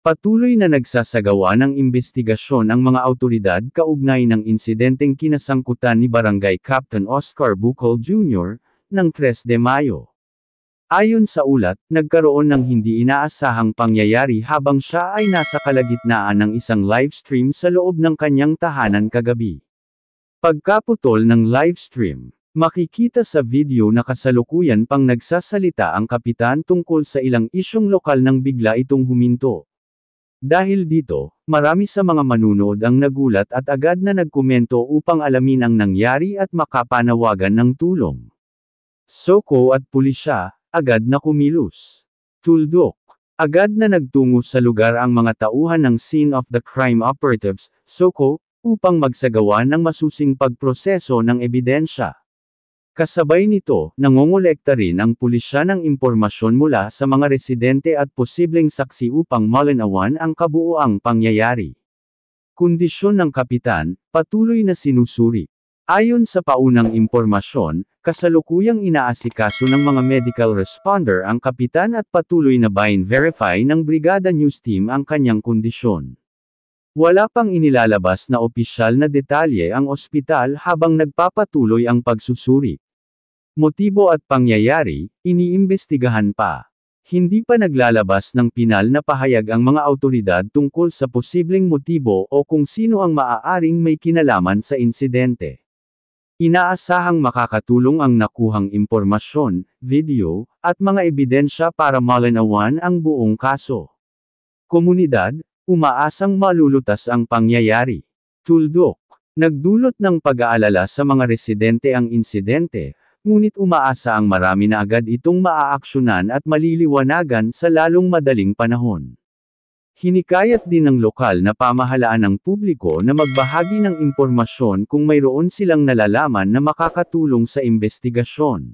Patuloy na nagsasagawa ng imbestigasyon ang mga awtoridad kaugnay ng insidenteng kinasangkutan ni Barangay Captain Oscar Bucol Jr. ng 3 de Mayo. Ayon sa ulat, nagkaroon ng hindi inaasahang pangyayari habang siya ay nasa kalagitnaan ng isang livestream sa loob ng kanyang tahanan kagabi. Pagkaputol ng livestream, makikita sa video na kasalukuyan pang nagsasalita ang kapitan tungkol sa ilang isyong lokal nang bigla itong huminto. Dahil dito, marami sa mga manunood ang nagulat at agad na nagkomento upang alamin ang nangyari at makapanawagan ng tulong. SOCO at pulisya, agad na kumilos. Tuldok. Agad na nagtungo sa lugar ang mga tauhan ng Scene of the Crime Operatives, SOCO, upang magsagawa ng masusing pagproseso ng ebidensya. Kasabay nito, nangongolekta rin ang pulisya ng impormasyon mula sa mga residente at posibleng saksi upang malinawan ang kabuuang pangyayari. Kondisyon ng kapitan, patuloy na sinusuri. Ayon sa paunang impormasyon, kasalukuyang inaasikaso ng mga medical responder ang kapitan at patuloy na verify ng Brigada News Team ang kanyang kondisyon. Wala pang inilalabas na opisyal na detalye ang ospital habang nagpapatuloy ang pagsusuri. Motibo at pangyayari, iniimbestigahan pa. Hindi pa naglalabas ng pinal na pahayag ang mga awtoridad tungkol sa posibleng motibo o kung sino ang maaaring may kinalaman sa insidente. Inaasahang makakatulong ang nakuhang impormasyon, video, at mga ebidensya para malinawan ang buong kaso. Komunidad, umaasang malulutas ang pangyayari. Tuldok. Nagdulot ng pag-aalala sa mga residente ang insidente, ngunit umaasa ang marami na agad itong maaaksyonan at maliliwanagan sa lalong madaling panahon. Hinikayat din ng lokal na pamahalaan ng publiko na magbahagi ng impormasyon kung mayroon silang nalalaman na makakatulong sa imbestigasyon.